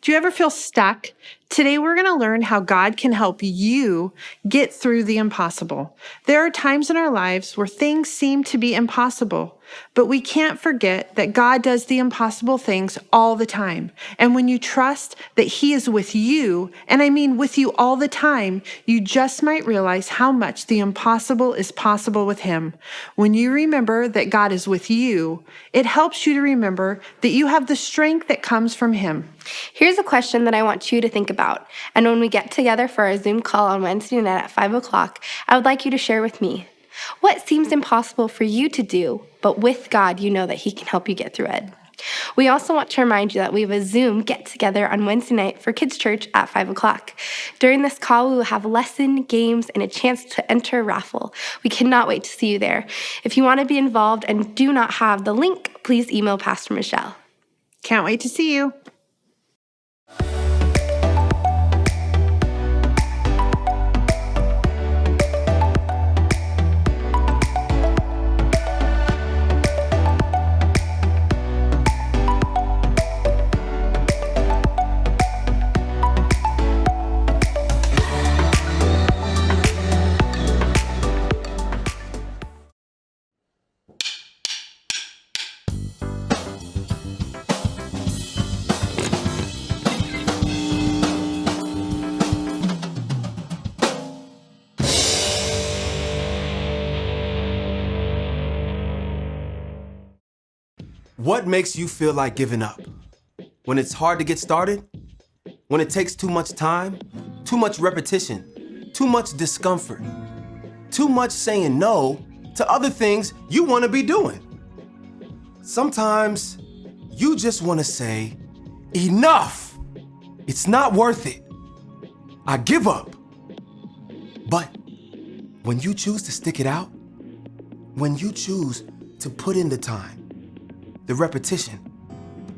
Do you ever feel stuck? Today, we're going to learn how God can help you get through the impossible. There are times in our lives where things seem to be impossible, but we can't forget that God does the impossible things all the time. And when you trust that He is with you, and I mean with you all the time, you just might realize how much the impossible is possible with Him. When you remember that God is with you, it helps you to remember that you have the strength that comes from Him. Here's a question that I want you to think about. And when we get together for our Zoom call on Wednesday night at 5 o'clock, I would like you to share with me. What seems impossible for you to do, but with God, you know that He can help you get through it? We also want to remind you that we have a Zoom get-together on Wednesday night for Kids Church at 5 o'clock. During this call, we will have lesson, games, and a chance to enter a raffle. We cannot wait to see you there. If you want to be involved and do not have the link, please email Pastor Michelle. Can't wait to see you. What makes you feel like giving up? When it's hard to get started? When it takes too much time? Too much repetition? Too much discomfort? Too much saying no to other things you want to be doing? Sometimes you just want to say, enough! It's not worth it. I give up. But when you choose to stick it out, when you choose to put in the time, the repetition,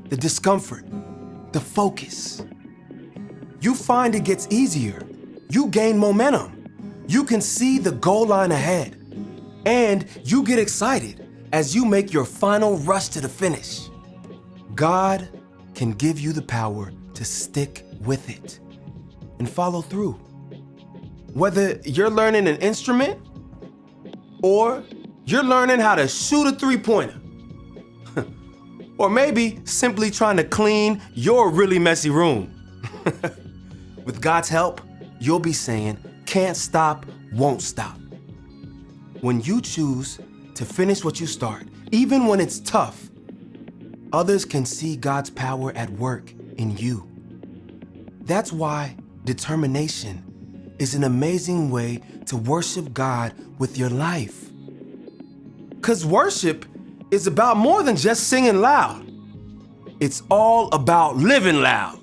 the discomfort, the focus, you find it gets easier. You gain momentum. You can see the goal line ahead. And you get excited as you make your final rush to the finish. God can give you the power to stick with it and follow through. Whether you're learning an instrument or you're learning how to shoot a three-pointer, or maybe simply trying to clean your really messy room. With God's help, you'll be saying, can't stop, won't stop. When you choose to finish what you start, even when it's tough, others can see God's power at work in you. That's why determination is an amazing way to worship God with your life. 'Cause worship is about more than just singing loud. It's all about living loud.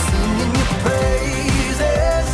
Singing your praises.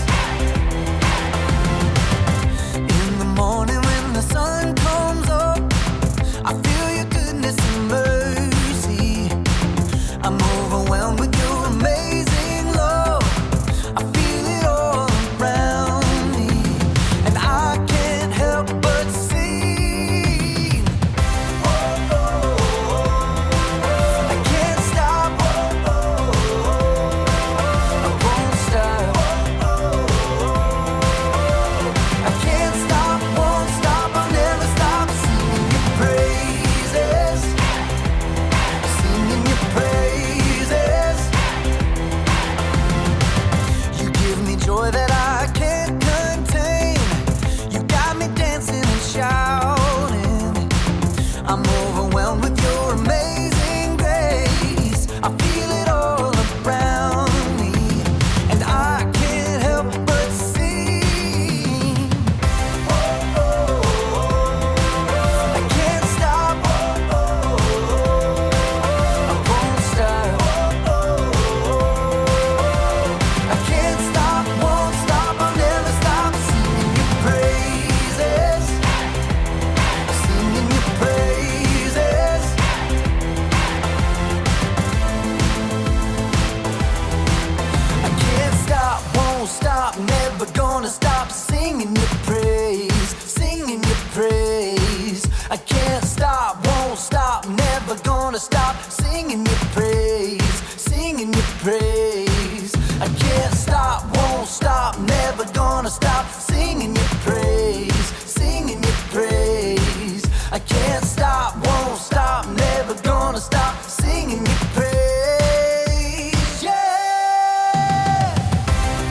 gonna stop singing your praise, singing your praise. I can't stop, won't stop, never gonna stop singing your praise, yeah.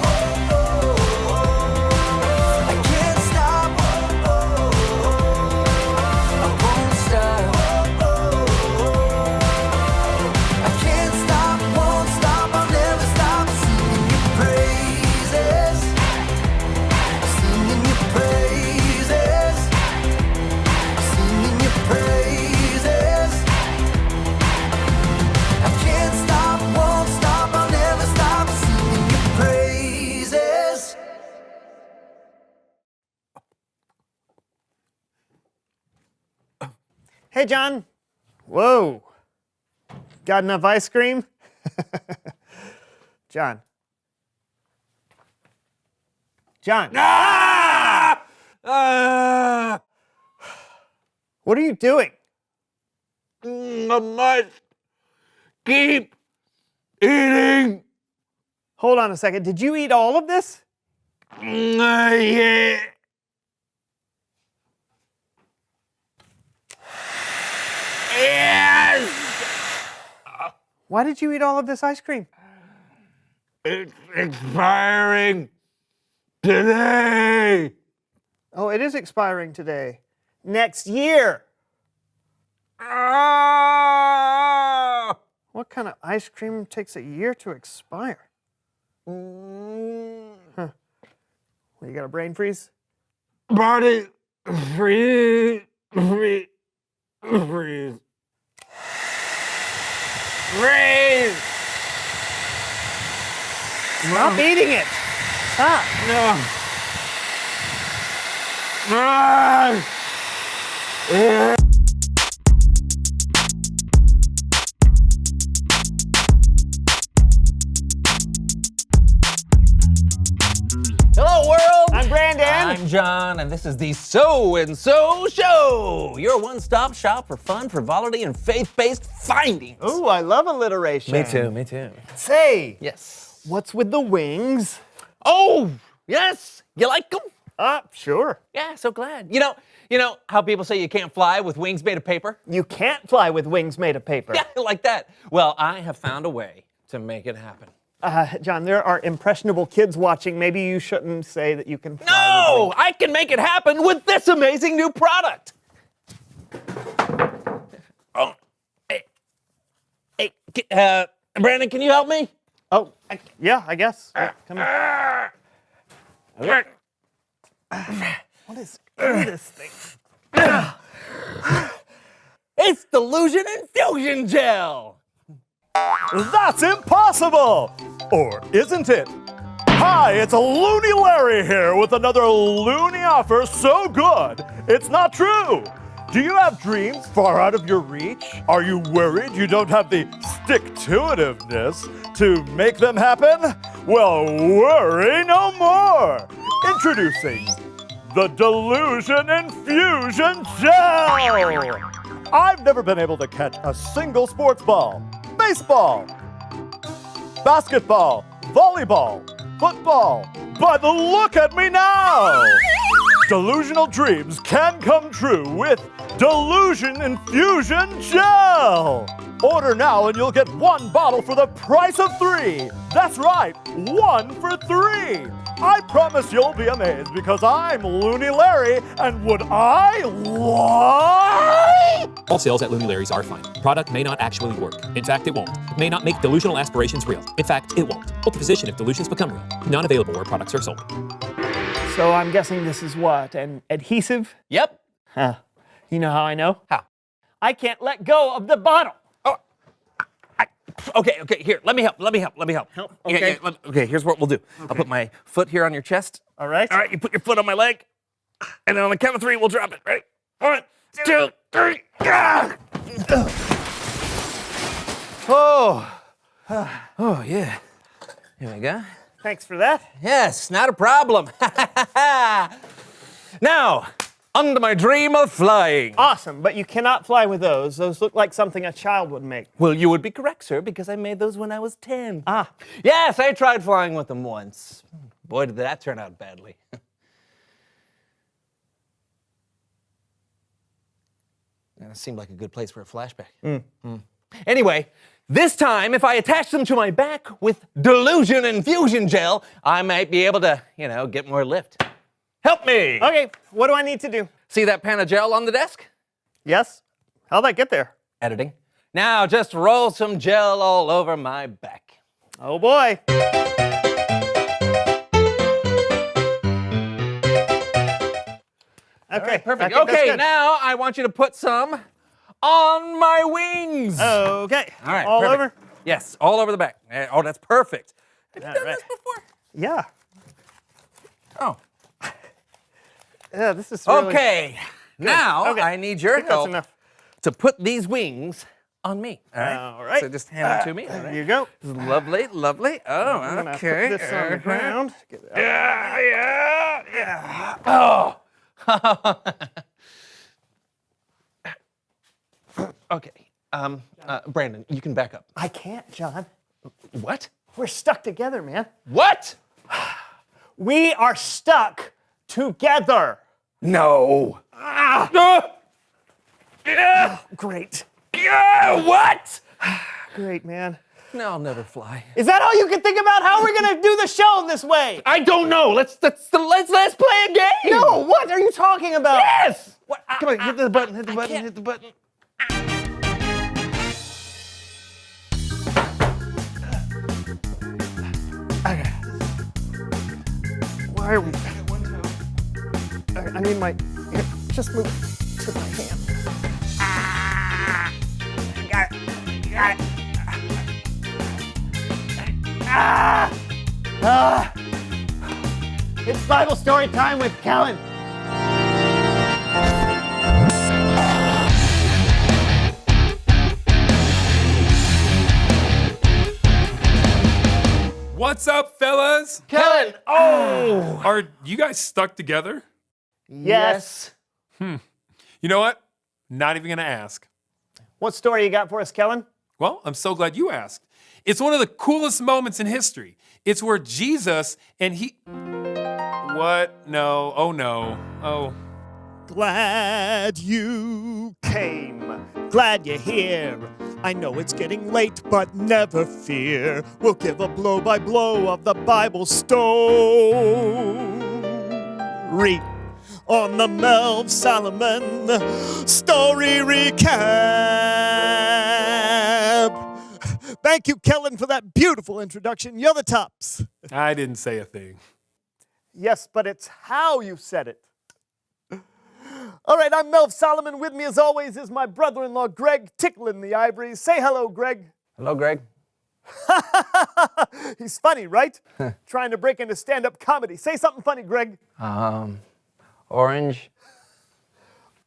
Oh, oh, oh. I can't stop, oh, oh, oh. I won't stop, oh, oh, oh. I can't stop, won't stop, I'll never stop singing your praises, singing your praises, singing your praises. I can't stop, won't stop, I'll never stop singing your praises. Hey, John. Whoa. Got enough ice cream? John. John. What are you doing? I must keep eating. Hold on a second. Did you eat all of this? Yeah. Yes. Why did you eat all of this ice cream? It's expiring today. Oh, it is expiring today. Next year. Ah! What kind of ice cream takes a year to expire? Mm. Huh. Well, you got a brain freeze? Body freeze, freeze, freeze. Freeze! Stop eating it. Stop. No. Ah! Hello, world! I'm Brandon. I'm John, and this is the So and So Show, your one-stop shop for fun, frivolity, and faith-based findings. Ooh, I love alliteration. Me too. Say, Yes. what's with the wings? Oh, yes. You like them? Sure. Yeah, so glad. You know how people say you can't fly with wings made of paper? You can't fly with wings made of paper. Yeah, like that. Well, I have found a way to make it happen. John, there are impressionable kids watching. Maybe you shouldn't say that you can fly with No, wings. I can make it happen with this amazing new product. Oh, hey, Brandon, can you help me? Oh, yeah, I guess. Come on. What is this thing? It's Delusion Infusion Gel. That's impossible! Or isn't it? Hi, it's Looney Larry here with another loony offer so good, it's not true. Do you have dreams far out of your reach? Are you worried you don't have the stick-to-itiveness to make them happen? Well, worry no more. Introducing the Delusion Infusion Gel. I've never been able to catch a single sports ball. Baseball, basketball, volleyball, football. But look at me now! Delusional dreams can come true with Delusion Infusion Gel! Order now and you'll get one bottle for the price of 3. That's right, 1 for 3. I promise you'll be amazed because I'm Looney Larry, and would I lie? All sales at Looney Larry's are fine. Product may not actually work. In fact, it won't. May not make delusional aspirations real. In fact, it won't. Hold the position if delusions become real. Not available where products are sold. So I'm guessing this is what, an adhesive? Yep. Huh. You know how I know? How? I can't let go of the bottle. Okay, here, let me help. Help, okay. Okay, here's what we'll do. I'll put my foot here on your chest. All right. All right, you put your foot on my leg, and then on the count of 3, we'll drop it. Ready? 1, 2, 3. Ah! Oh, yeah. Here we go. Thanks for that. Yes, not a problem. Now, on to my dream of flying. Awesome, but you cannot fly with those. Those look like something a child would make. Well, you would be correct, sir, because I made those when I was 10. Ah. Yes, I tried flying with them once. Boy, did that turn out badly. That seemed like a good place for a flashback. Anyway, this time, if I attach them to my back with delusion infusion gel, I might be able to, get more lift. Help me! Okay, what do I need to do? See that pan of gel on the desk? Yes? How'd that get there? Editing. Now just roll some gel all over my back. Oh boy. Okay, Perfect. I think that's Okay, good. now I want you to put some on my wings. Okay. All right. All perfect. over? Yes, all over the back. Oh, that's perfect. Have you All done right. this before? Yeah. Oh. Yeah, this is really... Okay. Now Okay. I need your I think that's help enough. to put these wings on me. All right. All right. So just hand them to me. All There right. you go. Lovely, lovely. Oh, I'm gonna okay. put this on the ground. Get it out. Yeah. Oh. Okay. Brandon, you can back up. I can't, John. What? We're stuck together, man. What? We are stuck together. No. Great. What? Great, man. No, I'll never fly. Is that all you can think about? How are we gonna do the show this way? I don't know. Let's play a game. No, what are you talking about? Yes. What? Come on, hit the button, hit the button, hit the button. Okay. Why are we? I need my. Here, just move it to my hand. Got it. Got it. It's Bible story time with Kellen. What's up, fellas? Kellen. Oh. Are you guys stuck together? Yes. You know what? Not even gonna ask. What story you got for us, Kellen? Well, I'm so glad you asked. It's one of the coolest moments in history. It's where Jesus and he... What? No. Oh, no. Oh. Glad you came. Glad you're here. I know it's getting late, but never fear. We'll give a blow by blow of the Bible story on the Melv Solomon story recap. Thank you, Kellen, for that beautiful introduction. You're the tops. I didn't say a thing. Yes, but it's how you said it. All right, I'm Melv Solomon. With me, as always, is my brother-in-law, Greg, tickling the ivories. Say hello, Greg. Hello, Greg. He's funny, right? Trying to break into stand-up comedy. Say something funny, Greg. Orange.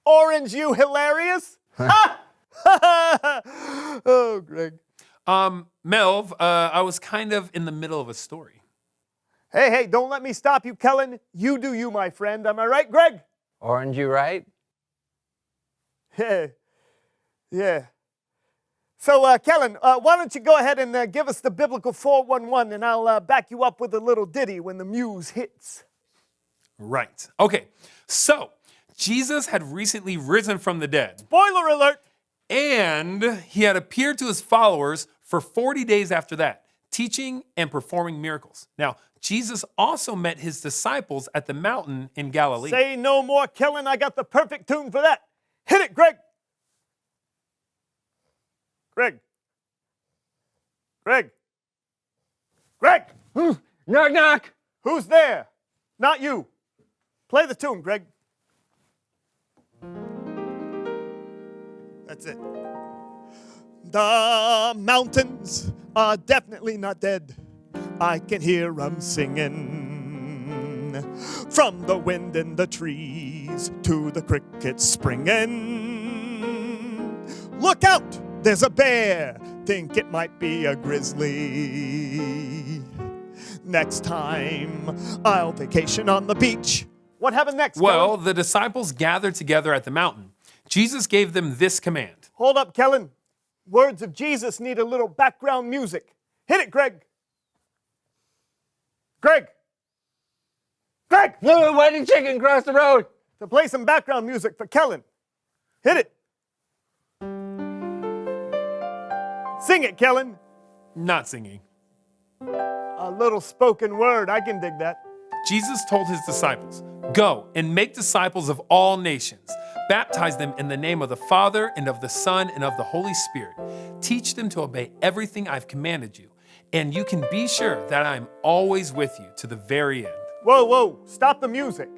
Orange, you hilarious? Oh, Greg. Melv, I was kind of in the middle of a story. Hey, don't let me stop you, Kellen. You do you, my friend. Am I right, Greg? Orange, you right? Yeah. So, Kellen, why don't you go ahead and give us the biblical 411, and I'll back you up with a little ditty when the muse hits. Right. Okay. So, Jesus had recently risen from the dead. Spoiler alert! And he had appeared to his followers for 40 days after that, teaching and performing miracles. Now, Jesus also met his disciples at the mountain in Galilee. Say no more, Kellen. I got the perfect tune for that. Hit it, Greg. Greg. Knock, knock. Who's there? Not you. Play the tune, Greg. That's it. The mountains are definitely not dead. I can hear 'em singing. From the wind in the trees to the crickets springing. Look out, there's a bear. Think it might be a grizzly. Next time, I'll vacation on the beach. What happened next, Well, Kellen? the disciples gathered together at the mountain. Jesus gave them this command. Hold up, Kellen. Words of Jesus need a little background music. Hit it, Greg. Greg, No, why did chicken cross the road? to play some background music for Kellen. Hit it. Sing it, Kellen. Not singing. A little spoken word. I can dig that. Jesus told his disciples, "Go and make disciples of all nations. Baptize them in the name of the Father and of the Son and of the Holy Spirit. Teach them to obey everything I've commanded you. And you can be sure that I'm always with you to the very end." Whoa, whoa, stop the music.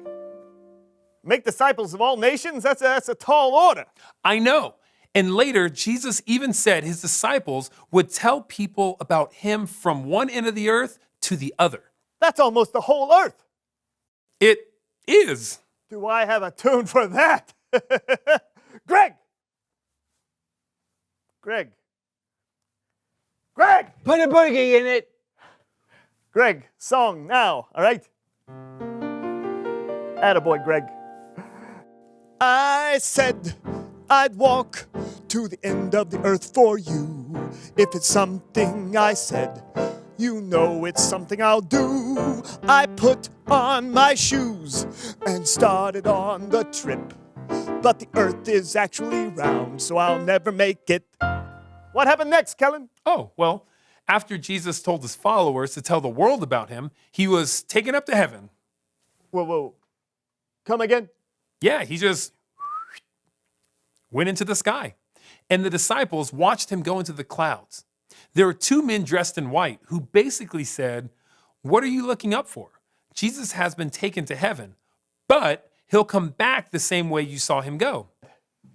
Make disciples of all nations? That's a tall order. I know. And later, Jesus even said his disciples would tell people about him from one end of the earth to the other. That's almost the whole earth. It is. Do I have a tune for that? Greg! Greg! Greg! Put a boogie in it. Greg, song now, all right? Attaboy, Greg. I said I'd walk to the end of the earth for you. If it's something I said, you know it's something I'll do. I put on my shoes and started on the trip. But the earth is actually round, so I'll never make it. What happened next, Kellen? Oh, well, after Jesus told his followers to tell the world about him, he was taken up to heaven. Whoa, whoa. Come again? Yeah, he just went into the sky. And the disciples watched him go into the clouds. There were two men dressed in white who basically said, "What are you looking up for? Jesus has been taken to heaven, but he'll come back the same way you saw him go."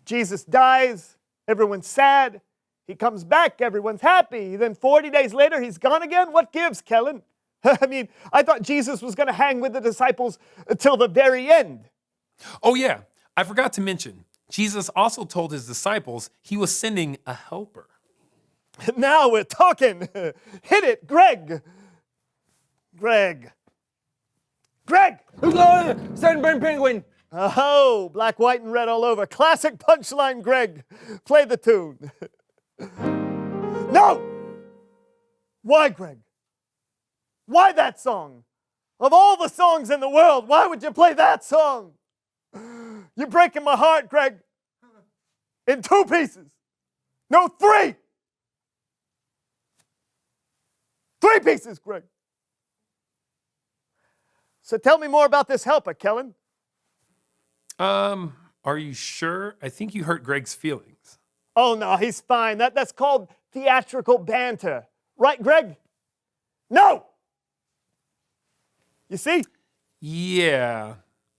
Jesus dies, everyone's sad. He comes back, everyone's happy. Then 40 days later, he's gone again? What gives, Kellen? I mean, I thought Jesus was going to hang with the disciples until the very end. Oh yeah, I forgot to mention, Jesus also told his disciples he was sending a helper. Now we're talking. Hit it, Greg. Greg. Greg! Sunburned penguin. Oh, black, white, and red all over. Classic punchline, Greg. Play the tune. No! Why, Greg? Why that song? Of all the songs in the world, why would you play that song? You're breaking my heart, Greg. In two pieces. No, three. 3 pieces, Greg. So tell me more about this helper, Kellen. Are you sure? I think you hurt Greg's feelings. Oh, no, he's fine. That's called theatrical banter. Right, Greg? No! You see? Yeah.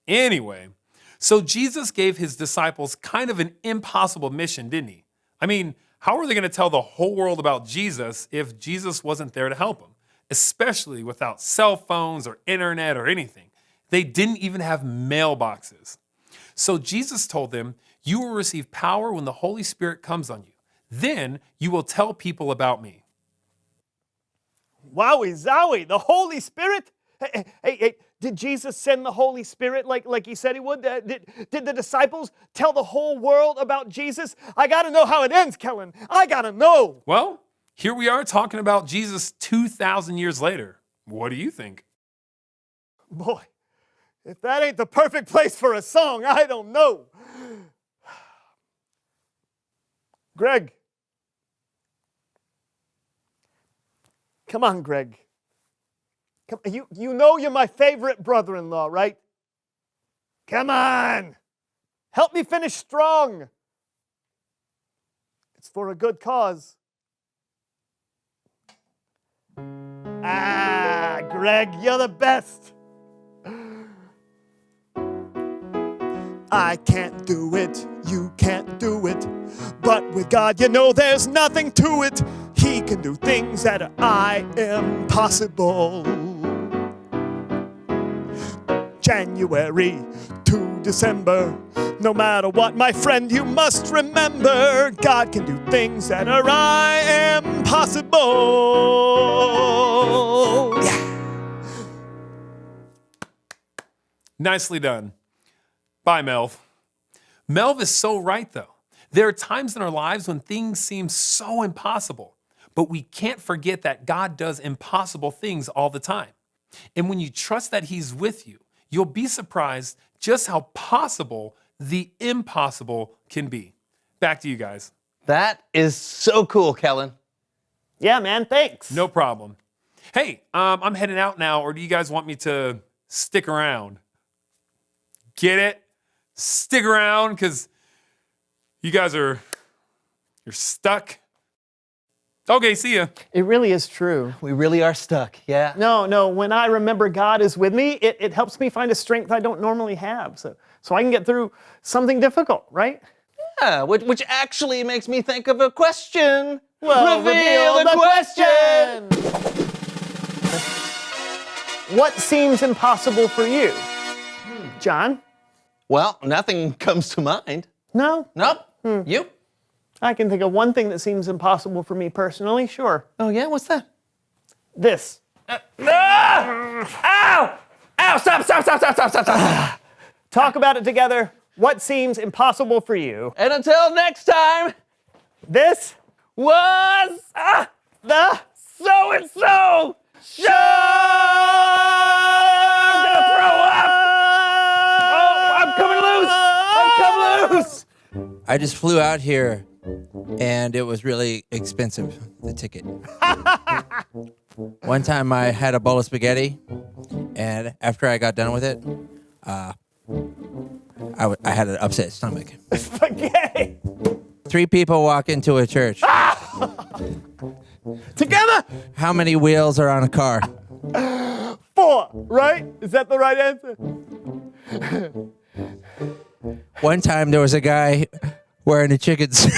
Anyway, so Jesus gave his disciples kind of an impossible mission, didn't he? I mean, how are they going to tell the whole world about Jesus if Jesus wasn't there to help them? Especially without cell phones or internet or anything. They didn't even have mailboxes. So Jesus told them, "You will receive power when the Holy Spirit comes on you. Then you will tell people about me." Wowie zowie, the Holy Spirit? Hey, did Jesus send the Holy Spirit like he said he would? Did the disciples tell the whole world about Jesus? I gotta know how it ends, Kellen. I gotta know. Well, here we are talking about Jesus 2,000 years later. What do you think? Boy, if that ain't the perfect place for a song, I don't know. Greg. Come on, Greg. Come, you know you're my favorite brother-in-law, right? Come on. Help me finish strong. It's for a good cause. Ah, Greg, you're the best. I can't do it, you can't do it. But with God, you know there's nothing to it. He can do things that are impossible. January to December, no matter what, my friend, you must remember, God can do things that are impossible. Yeah. Nicely done. Bye, Melv. Melv is so right, though. There are times in our lives when things seem so impossible, but we can't forget that God does impossible things all the time. And when you trust that He's with you, you'll be surprised just how possible the impossible can be. Back to you guys. That is so cool, Kellen. Yeah, man, thanks. No problem. Hey, I'm heading out now, or do you guys want me to stick around? Get it? Stick around, because you guys you're stuck. Okay, see ya. It really is true. We really are stuck, yeah. No, when I remember God is with me, it helps me find a strength I don't normally have. So I can get through something difficult, right? Yeah, which actually makes me think of a question. Well, reveal the question! What seems impossible for you? John? Well, nothing comes to mind. No? Nope. You? I can think of one thing that seems impossible for me personally, sure. Oh, yeah? What's that? This. Ow! Ow! Stop! Talk about it together. What seems impossible for you? And until next time, This was the so-and-so show! I'm gonna throw up! Oh, I'm coming loose! I just flew out here, and it was really expensive, the ticket. One time I had a bowl of spaghetti, and after I got done with it, I had an upset stomach. spaghetti. 3 people walk into a church. Together? How many wheels are on a car? 4, right? Is that the right answer? One time there was a guy wearing a chicken suit.